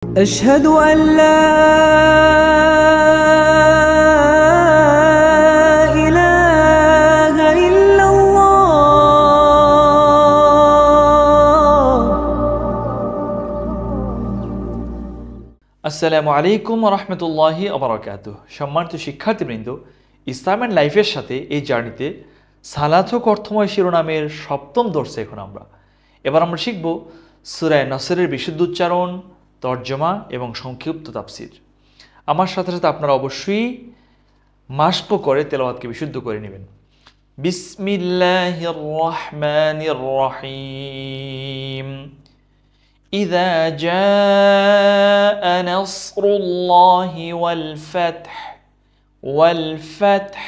أشهد أن لا إله إلا الله আসসালামু আলাইকুম ওয়া রাহমাতুল্লাহি ওয়া বারাকাতুহু। সম্মানিত শিক্ষার্থীবৃন্দ, ইসলাম এন্ড লাইফের সাথে এই জার্নিতে সালাতক অর্থময় শিরোনামের সপ্তম দর্শে এখন এবার আমরা শিখব সূরা নাসরের বিশুদ্ধ উচ্চারণ, তর্জমা এবং সংক্ষিপ্ত তাফসীর। আমার সাথে সাথে আপনারা অবশ্যই মাস্ক করে তেলাওয়াতকে বিশুদ্ধ করে নেবেন। বিসমিল্লাহির রহমানির রহিম। إذا جاء نصر الله والفتح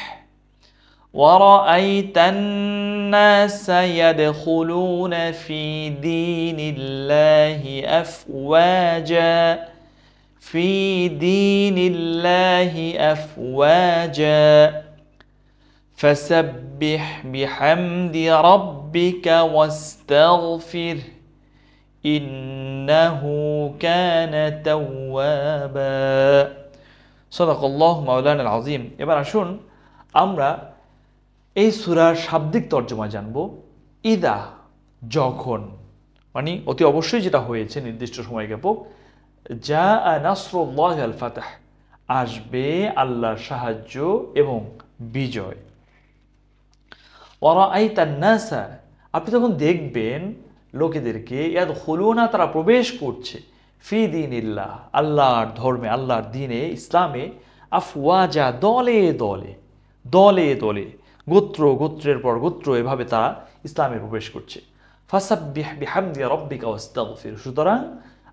ورأيت الناس يدخلون في دين الله أفواجا فسبح بحمد ربك واستغفره ইন্নাহু কানা তাওয়াবা। সাদাকাল্লাহু মাওলানাল আযীম। এবার আসুন আমরা এই সূরার শাব্দিক তর্জমা জানব। ইদা, যখন, মানে অতি অবশ্যই যেটা হয়েছে নির্দিষ্ট সময়জ্ঞাপক। জাআ নাসরুল্লাহি ওয়াল ফাতহ, আসবে আল্লাহর সাহায্য এবং বিজয়। ওয়া রাআইতান নাসা, আপনি তখন দেখবেন লোকেদেরকে, ইয়াদখুলুনা, তারা প্রবেশ করছে, ফি দীনিল্লাহ, আল্লাহর ধর্মে, আল্লাহর দ্বীনে, ইসলামে, আফওয়াজা, দলে দলে, দলে দলে, গোত্র গোত্রের পর গোত্র, এভাবে তারা ইসলামে প্রবেশ করছে। ফাসাব্বিহ বিহামদি রাব্বিকা ওয়াস্তাগফির, সুতরাং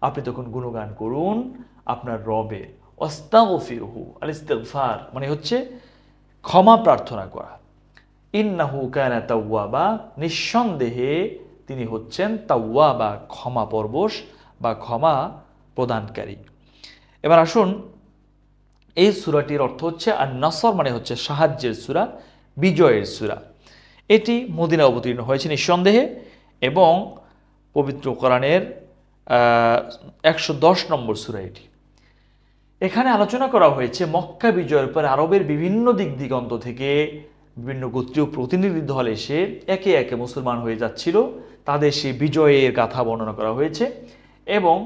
আপনি তখন গুণগান করুন আপনার রবের। ওয়াস্তাগফিরহু, আল ইস্তিগফার মানে হচ্ছে ক্ষমা প্রার্থনা করা। ইন্নাহু কানা তাওয়াবা, নিঃসন্দেহে তিনি হচ্ছেন তাওয়াবা, ক্ষমা পরবশ বা ক্ষমা প্রদানকারী। এবার আসুন, এই সূরাটির অর্থ হচ্ছে আন-নাসর, মানে হচ্ছে সাহায্যের সূরা, বিজয়ের সূরা। এটি মদিনা অবতীর্ণ হয়েছে নিঃসন্দেহে, এবং পবিত্র কোরআনের 110 নম্বর সূরা এটি। এখানে আলোচনা করা হয়েছে মক্কা বিজয়ের পর আরবের বিভিন্ন দিক দিগন্ত থেকে বিভিন্ন গোত্রীয় প্রতিনিধি দল এসে একে একে মুসলমান হয়ে যাচ্ছিল, তাদের সেই বিজয়ের গাথা বর্ণনা করা হয়েছে। এবং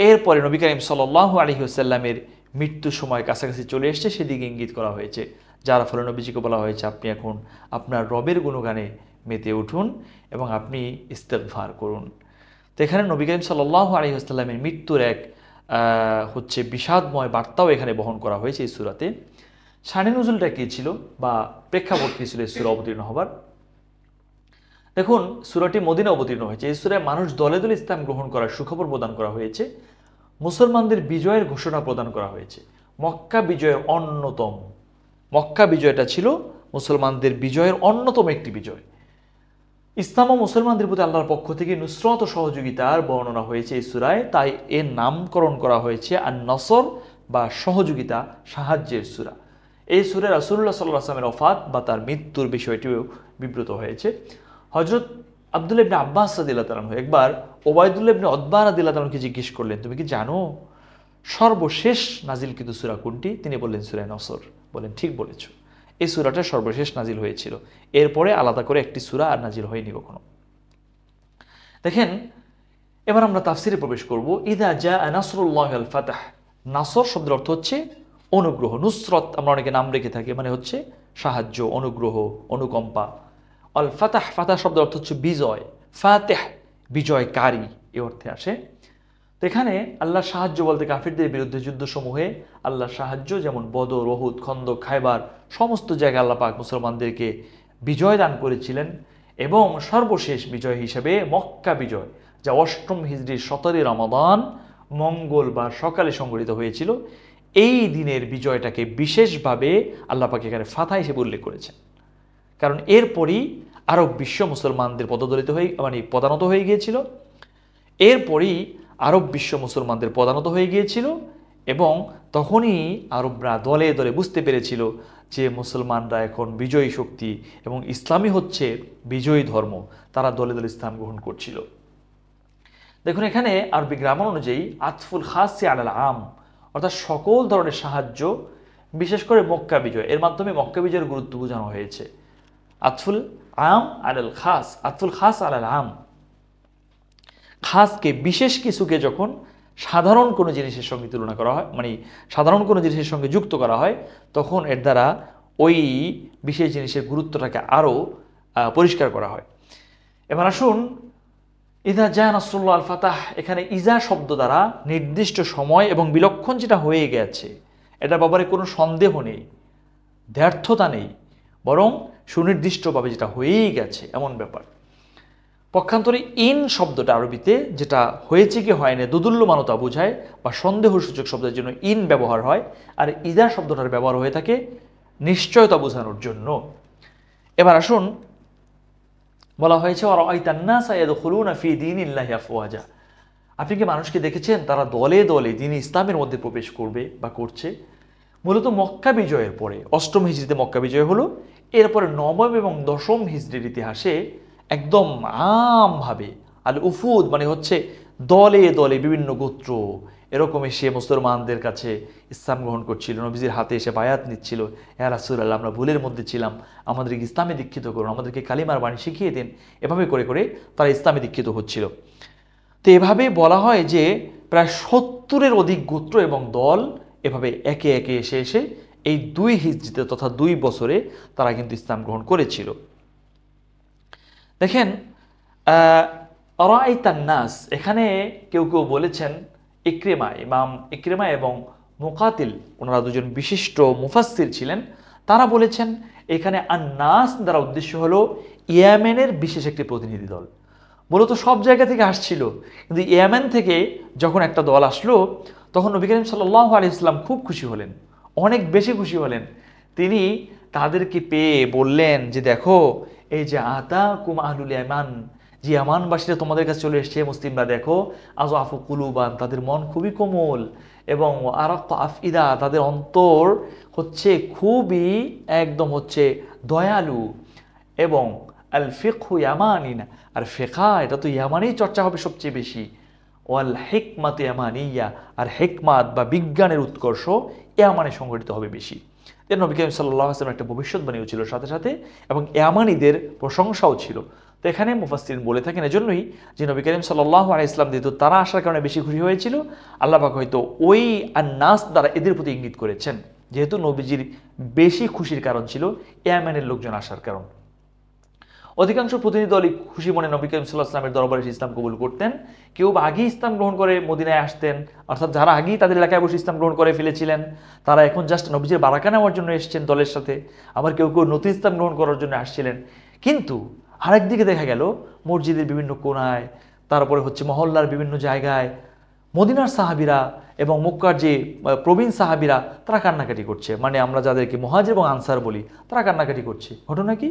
এরপরে নবী করিম সাল্লাল্লাহু আলাইহি ওয়াসাল্লামের মৃত্যুর সময় কাছাকাছি চলে এসেছে, সেদিকে ইঙ্গিত করা হয়েছে, যার ফলে নবীজিকে বলা হয়েছে আপনি এখন আপনার রবের গুণগানে মেতে উঠুন এবং আপনি ইস্তেগফার করুন। তো এখানে নবী করিম সাল্লাল্লাহু আলাইহি ওয়াসাল্লামের মৃত্যুর এক হচ্ছে বিষাদময় বার্তাও এখানে বহন করা হয়েছে এই সূরাতে। শানে নুজুলটা কী ছিল বা প্রেক্ষাপট কী ছিল এই সূরা অবতীর্ণ হবার? দেখুন, সূরাটি মদিনা অবতীর্ণ হয়েছে। এই সূরায় মানুষ দলে দলে ইসলাম গ্রহণ করার সুখবর প্রদান করা হয়েছে, মুসলমানদের বিজয়ের ঘোষণা প্রদান করা হয়েছে। মক্কা বিজয়টা ছিল মুসলমানদের বিজয়ের অন্যতম একটি বিজয়। ইসলাম ও মুসলমানদের প্রতি আল্লাহর পক্ষ থেকে নুসরত ও সহযোগিতার বর্ণনা হয়েছে এই সূরায়, তাই এর নামকরণ করা হয়েছে আন-নাসর বা সহযোগিতা, সাহায্যের সূরা। এই সূরায় রাসূলুল্লাহ সাল্লাল্লাহু আলাইহি ওয়াসাল্লামের ওফাত বা তার মৃত্যুর বিষয়টিও বিবৃত হয়েছে। হযরত আব্দুল্লাহ ইবনে আব্বাস রাদিয়াল্লাহু তাআলা একবার ওবায়দুল্লাহ ইবনে উতবা রাদিয়াল্লাহু তাআলাকে জিজ্ঞেস করলেন, তুমি কি জানো সর্বশেষ নাজিলকৃত সূরা কোনটি? তিনি বললেন সূরা নাসর। বলেন, ঠিক বলেছ, এই সূরাটা সর্বশেষ নাজিল হয়েছিল, এরপরে আলাদা করে একটি সূরা আর নাজিল হয়নি কখনো। দেখেন, এবার আমরা তাফসিরে প্রবেশ করব। ইদা জাআ নাসরুল্লাহি ওয়াল ফাতহ, নাসর শব্দের অর্থ হচ্ছে অনুগ্রহ। নুসরত আমরা অনেকে নাম রেখে থাকি, মানে হচ্ছে সাহায্য, অনুগ্রহ, অনুকম্পা। আল ফাতাহ, ফাতাহ শব্দের অর্থ হচ্ছে বিজয়। ফাতেহ, বিজয়কারী, এ অর্থে আসে। তো এখানে আল্লাহর সাহায্য বলতে কাফিরদের বিরুদ্ধে যুদ্ধসমূহে আল্লাহর সাহায্য, যেমন বদর, উহুদ, খন্দক, খায়বার, সমস্ত জায়গায় আল্লাহ পাক মুসলমানদেরকে বিজয় দান করেছিলেন। এবং সর্বশেষ বিজয় হিসেবে মক্কা বিজয়, যা 8ম হিজরির 17 রমাদান মঙ্গলবার সকালে সংঘটিত হয়েছিল, এই দিনের বিজয়টাকে বিশেষভাবে আল্লাহ পাক এখানে ফাতহ হিসেবে উল্লেখ করেছেন। কারণ এরপরই আরব বিশ্ব মুসলমানদের পদানত হয়ে গিয়েছিল। এরপরই আরব বিশ্ব মুসলমানদের পদানত হয়ে গিয়েছিল, এবং তখনই আরবরা দলে দলে বুঝতে পেরেছিল যে মুসলমানরা এখন বিজয়ী শক্তি এবং ইসলামই হচ্ছে বিজয়ী ধর্ম। তারা দলে দলে ইসলাম গ্রহণ করছিল। দেখুন এখানে আরবি গ্রামার অনুযায়ী আতফুল খাসি আলাল আম, অর্থাৎ সকল ধরনের সাহায্য, বিশেষ করে মক্কা বিজয়, এর মাধ্যমে মক্কা বিজয়ের গুরুত্ব বোঝানো হয়েছে। আতফুল আম আলাল খাস, আতফুল খাস আলাল আম, খাসকে বিশেষ কিছুকে যখন সাধারণ কোনো জিনিসের সঙ্গে তুলনা করা হয়, মানে সাধারণ কোনো জিনিসের সঙ্গে যুক্ত করা হয়, তখন এর দ্বারা ওই বিশেষ জিনিসের গুরুত্বটাকে আরও পরিষ্কার করা হয়। এবার আসুন, ইদা জা নাসরুল্লাহ আল ফাতাহ, এখানে ইজা শব্দ দ্বারা নির্দিষ্ট সময় এবং বিলক্ষণ যেটা হয়ে গেছে এটার ব্যাপারে কোনো সন্দেহ নেই, ব্যর্থতা নেই, বরং সুনির্দিষ্টভাবে যেটা হয়েই গেছে এমন ব্যাপার। পক্ষান্তরে ইন শব্দটা আরবিতে যেটা হয়েছে কি হয় না দুদুল্যমানতা বোঝায় বা সন্দেহসূচক শব্দের জন্য ইন ব্যবহার হয়, আর ইজা শব্দটার ব্যবহার হয়ে থাকে নিশ্চয়তা বোঝানোর জন্য। এবার আসুন, বলা হয়েছে আপনি কি মানুষকে দেখেছেন তারা দলে দলে দিন ইসলামের মধ্যে প্রবেশ করবে বা করছে? মূলত মক্কা বিজয়ের পরে, অষ্টম হিজরিতে মক্কা বিজয় হলো, এরপরে নবম এবং দশম হিজরির ইতিহাসে একদম আমভাবে আল উফুদ মানে হচ্ছে দলে দলে বিভিন্ন গোত্র এরকম এসে মুসলমানদের কাছে ইসলাম গ্রহণ করছিল, নবীজির হাতে এসে বায়াত নিচ্ছিল, ইয়া রাসূলুল্লাহ আমরা ভুলের মধ্যে ছিলাম, আমাদেরকে ইসলামে দীক্ষিত করুন, আমাদেরকে কালিমার বাণী শিখিয়ে দিন। এভাবে করে করে তারা ইসলামে দীক্ষিত হচ্ছিল। তো এভাবে বলা হয় যে প্রায় 70-এর অধিক গোত্র এবং দল এভাবে একে একে এসে এসে এই 2 হিজরিতে তথা 2 বছরে তারা কিন্তু ইসলাম গ্রহণ করেছিল। দেখেন আরাইতান নাস, এখানে কেউ কেউ বলেছেন, ইমাম ইকরিমা এবং মুকাতিল, ওনারা দুজন বিশিষ্ট মুফাসসির ছিলেন, তারা বলেছেন এখানে আন-নাস দ্বারা উদ্দেশ্য হলো ইয়েমেনের বিশেষ একটি প্রতিনিধি দল। মূলত সব জায়গা থেকে আসছিল, কিন্তু ইয়েমেন থেকে যখন একটা দল আসলো তখন নবী করিম সাল্লাল্লাহু আলাইহি ওয়াসাল্লাম খুব খুশি হলেন, অনেক বেশি খুশি হলেন। তিনি তাদেরকে পেয়ে বললেন যে দেখো, এই যে আতাকুম আহলুল ইয়ামান, যে ইয়ামানবাসীরা তোমাদের কাছে চলে এসেছে মুসলিমরা, দেখো আযআফু কুলুবান, তাদের মন খুবই কোমল, এবং আরাক আফইদা, তাদের অন্তর হচ্ছে খুবই একদম হচ্ছে দয়ালু, এবং আল ফিকহু ইয়ামানিনা, আর ফিকহা এটা তো ইয়ামানেই চর্চা হবে সবচেয়ে বেশি, ওয়াল হিকমাত ইয়ামানিয়া, আর হিকমাত বা বিজ্ঞানের উৎকর্ষ ইয়ামানে সংগঠিত হবে বেশি। নবী করিম সাল্লাল্লাহু আলাইহি ওয়াসাল্লাম একটা ভবিষ্যৎবাণীও ছিল সাথে সাথে, এবং ইয়ামানিদের প্রশংসাও ছিল। তো এখানে মুফাসসিরিন বলে থাকেন এজন্যই যে নবী করিম সাল্লাল্লাহু আলাইহি ওয়াসাল্লাম যেহেতু তারা আসার কারণে বেশি খুশি হয়েছিল, আল্লাহ পাক হয়তো ওই আন-নাস দ্বারা এদের প্রতি ইঙ্গিত করেছেন, যেহেতু নবীজির বেশি খুশির কারণ ছিল ইয়ামানের লোকজন আসার কারণ। অধিকাংশ প্রতিনিধি দলই খুশি মনে নবী করিম সাল্লাল্লাহু আলাইহি ওয়াসাল্লামের দরবারে ইসলাম কবুল করতেন। কেউ বা আগেই ইসলাম গ্রহণ করে মদিনায় আসতেন, অর্থাৎ যারা আগেই তাদের এলাকায় বসে ইসলাম গ্রহণ করে ফেলেছিলেন তারা এখন জাস্ট নবীজির বারাকা নেওয়ার জন্য এসেছেন দলের সাথে। আবার কেউ কেউ নতুন ইসলাম গ্রহণ করার জন্য আসছিলেন। কিন্তু আরেক দিকে দেখা গেল মসজিদের বিভিন্ন কোণায়, তারপরে হচ্ছে মহল্লার বিভিন্ন জায়গায় মদিনার সাহাবীরা এবং মক্কার যে প্রবীণ সাহাবীরা তারা কান্নাকাটি করছে, মানে আমরা যাদেরকে মুহাজির এবং আনসার বলি, তারা কান্নাকাটি করছে। ঘটনা কি?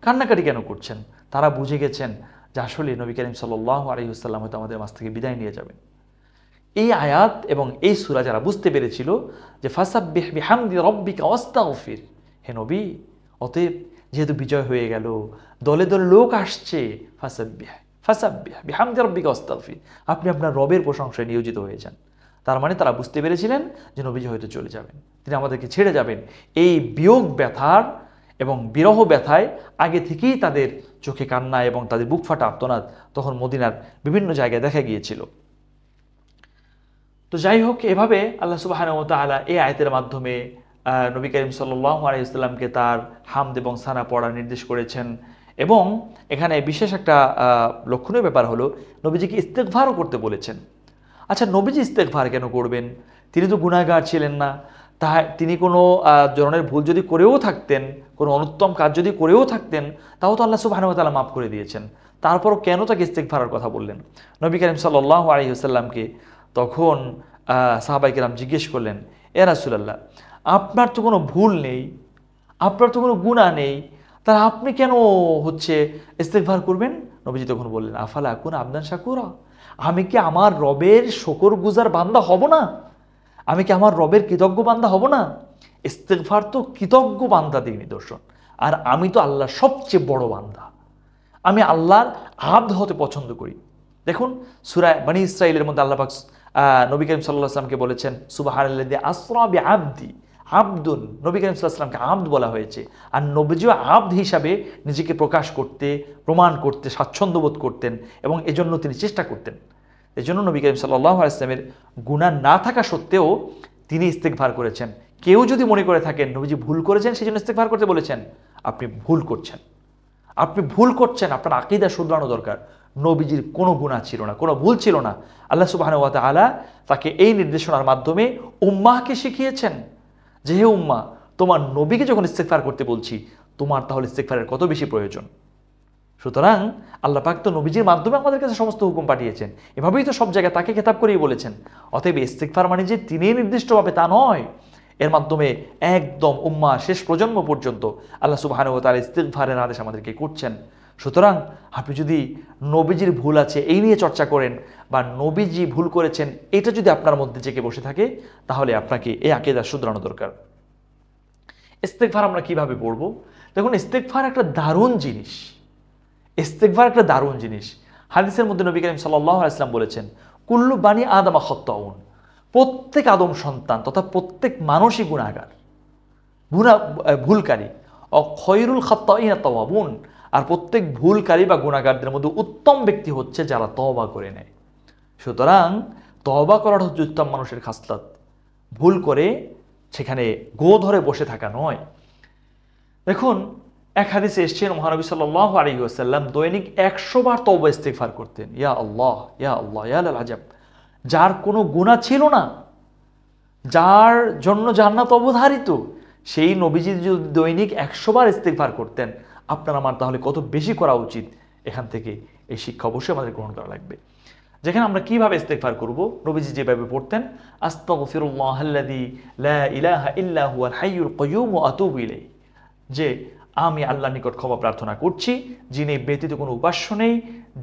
কান্নাকাটি কেন করছেন? তারা বুঝে গেছেন যে আসলে নবী করিম সাল্লাল্লাহু আলাইহি ওয়াসাল্লাম হয়তো আমাদের মাঝ থেকে বিদায় নিয়ে যাবেন। এই আয়াত এবং এই সূরা যারা বুঝতে পেরেছিল যে ফাসাব্বিহ বিহামদি রাব্বিকা ওয়াস্তাগফির, হে নবী অতএব যেহেতু বিজয় হয়ে গেল, দলে দলে লোক আসছে, ফাসাব্বিহ বিহামদি রাব্বিকা ওয়াস্তাগফির, আপনি আপনার রবের প্রশংসায় নিয়োজিত হয়ে যান। তার মানে তারা বুঝতে পেরেছিলেন যে নবীজি হয়তো চলে যাবেন, তিনি আমাদেরকে ছেড়ে যাবেন। এই বিয়োগ ব্যথার এবং বিরহ ব্যথায় আগে থেকেই তাদের চোখে কান্না এবং তাদের বুক ফাটা আর্তনাদ তখন মদিনার বিভিন্ন জায়গায় দেখা গিয়েছিল। তো যাই হোক, এভাবে আল্লাহ সুবহানাহু ওয়া তাআলা এই আয়াতের মাধ্যমে নবী করিম সাল্লাল্লাহু আলাইহি ওয়াসাল্লামকে তার হামদ এবং সানা পড়ার নির্দেশ করেছেন। এবং এখানে বিশেষ একটা লক্ষণীয় ব্যাপার হলো নবীজিকে ইস্তেগফারও করতে বলেছেন। আচ্ছা, নবীজি ইস্তেগফার কেন করবেন? তিনি তো গুনাহগার ছিলেন না। তিনি কোনো ধরনের ভুল যদি করেও থাকতেন, কোনো অনুত্তম কাজ যদি করেও থাকতেন, তাও তো আল্লাহ সুবহানাহু ওয়া তাআলা মাফ করে দিয়েছেন। তারপরও কেন তাকে ইস্তেগফারের কথা বললেন? নবী করিম সাল্লাল্লাহু আলাইহি ওয়াসাল্লামকে তখন সাহাবায়ে কেরাম জিজ্ঞেস করলেন, এ রাসূলুল্লাহ, আপনার তো কোনো ভুল নেই, আপনার তো কোনো গুনাহ নেই, তাহলে আপনি কেন হচ্ছে ইস্তেগফার করবেন? নবীজি তখন বললেন, আফালা আকুনা আবদান শাকুরা, আমি কি আমার রবের শুকরগুজার বান্দা হব না? আমি কি আমার রবের কৃতজ্ঞ বান্দা হব না? ইস্তেগফার তো কৃতজ্ঞ বান্দাদের নিদর্শন, আর আমি তো আল্লাহর সবচেয়ে বড় বান্দা। আমি আল্লাহর আব্দ হতে পছন্দ করি। দেখুন সূরা বনী ইসরাঈলের মধ্যে আল্লাহ পাক নবী করিম সাল্লাল্লাহু আলাইহি ওয়াসাল্লামকে বলেছেন সুবহানাল্লাযী আসরা বিআবদি, আব্দুন, নবী করিম সাল্লাল্লাহু আলাইহি ওয়াসাল্লামকে আব্দ বলা হয়েছে। আর নবীজিও আব্দ হিসাবে নিজেকে প্রকাশ করতে, প্রমাণ করতে স্বাচ্ছন্দ্য বোধ করতেন এবং এজন্য তিনি চেষ্টা করতেন। এজন্য নবী করিম সাল্লাল্লাহু আলাইহি ওয়াসাল্লামের গুনাহ না থাকা সত্ত্বেও তিনি ইস্তেগফার করেছেন। কেউ যদি মনে করে থাকেন নবীজি ভুল করেছেন সেজন্য ইস্তেগফার করতে বলেছেন, আপনি ভুল করছেন, আপনি ভুল করছেন। আপনার আকীদা শুধরানো দরকার। নবীজির কোনো গুনাহ ছিল না, কোনো ভুল ছিল না। আল্লাহ সুবহানাহু ওয়া তাআলা তাকে এই নির্দেশনার মাধ্যমে উম্মাহকে শিখিয়েছেন যে হে উম্মাহ, তোমার নবীকে যখন ইস্তেগফার করতে বলছি, তোমার তাহলে ইস্তেগফারের কত বেশি প্রয়োজন। সুতরাং আল্লাহ পাক তো নবীজির মাধ্যমে আমাদের কাছে সমস্ত হুকুম পাঠিয়েছেন, এভাবেই তো সব জায়গায় তাকে খেতাব করেই বলেছেন। অতএব ইস্তেগফার মানে যে তিনিই নির্দিষ্টভাবে তা নয়, এর মাধ্যমে একদম উম্মাহ শেষ প্রজন্ম পর্যন্ত আল্লাহ সুবহানাহু ওয়া তাআলা ইস্তেগফারের আদেশ আমাদেরকে করছেন। সুতরাং আপনি যদি নবীজির ভুল আছে এই নিয়ে চর্চা করেন বা নবীজি ভুল করেছেন এটা যদি আপনার মধ্যে জেগে বসে থাকে, তাহলে আপনাকে এই আকীদা শুধরানো দরকার। ইস্তেগফার আমরা কিভাবে পড়ব? দেখুন, ইস্তেগফার একটা দারুণ জিনিস। ইস্তেগফার একটা দারুণ জিনিস। হাদিসের মধ্যে নবী করিম সাল্লাল্লাহু আলাইহি ওয়াসাল্লাম বলেছেন, কুল্লু বানি আদম খাত্তাউন, প্রত্যেক আদম সন্তান তথা প্রত্যেক মানুষই গুনাহগার, ভুলকারী। খয়রুল খাত্তাইনা তাওয়াবুন, আর প্রত্যেক ভুলকারী বা গুনাহগারদের মধ্যে উত্তম ব্যক্তি হচ্ছে যারা তওবা করে নেয়। সুতরাং তওবা করাটা হচ্ছে উত্তম মানুষের খাসলাত। ভুল করে সেখানে গো ধরে বসে থাকা নয়। দেখুন, এক হাদিসে এসেছেন মহানবী সাল্লাল্লাহু আলাইহি ওয়াসাল্লাম দৈনিক 100 বার তওবা ইস্তেগফার করতেন। ইয়া আল্লাহ, ইয়া আল্লাহ, ইয়া লাল আজাব। যার কোনো গুনাহ ছিল না, যার জন্য জান্নাত অবধারিত, সেই নবীজি যদি দৈনিক 100 বার ইস্তেগফার করতেন, আপনার আমার তাহলে কত বেশি করা উচিত। এখান থেকে এই শিক্ষা অবশ্যই আমাদের গ্রহণ করা লাগবে। যেখানে আমরা কিভাবে ইস্তেগফার করব, নবীজি যেভাবে পড়তেন, আস্তাগফিরুল্লাহাল্লাযী লা ইলাহা ইল্লা হুয়াল হাইয়ুল কাইয়্যুম ওয়া আতুবু ইলাইহি, যে আমি আল্লাহর নিকট ক্ষমা প্রার্থনা করছি, যিনি ব্যতীত কোনো উপাস্য নেই,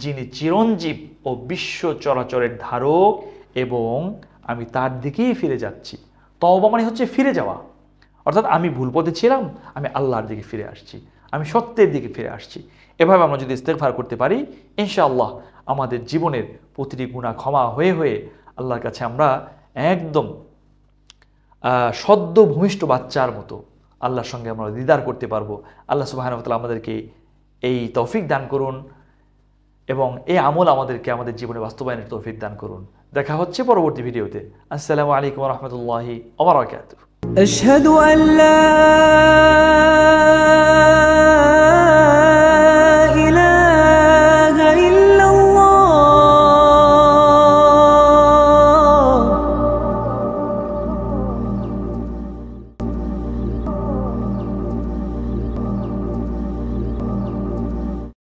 যিনি চিরঞ্জীব ও বিশ্ব চরাচরের ধারক, এবং আমি তার দিকেই ফিরে যাচ্ছি। তওবা মানে হচ্ছে ফিরে যাওয়া, অর্থাৎ আমি ভুল পথে ছিলাম, আমি আল্লাহর দিকে ফিরে আসছি, আমি সত্যের দিকে ফিরে আসছি। এভাবে আমরা যদি ইস্তেগফার করতে পারি, ইনশাআল্লাহ আমাদের জীবনের প্রতিটি গুনাহ ক্ষমা হয়ে হয়ে আল্লাহর কাছে আমরা একদম সদ্য ভূমিষ্ঠ বাচ্চার মতো আল্লাহর সঙ্গে আমরা দিদার করতে পারবো। আল্লাহ সুবহানাহু ওয়া তাআলা আমাদেরকে এই তৌফিক দান করুন এবং এই আমল আমাদেরকে আমাদের জীবনে বাস্তবায়নের তৌফিক দান করুন। দেখা হচ্ছে পরবর্তী ভিডিওতে। আসসালামু আলাইকুম ওয়া রাহমাতুল্লাহি ওয়া বারাকাতুহু। أشهد أن لا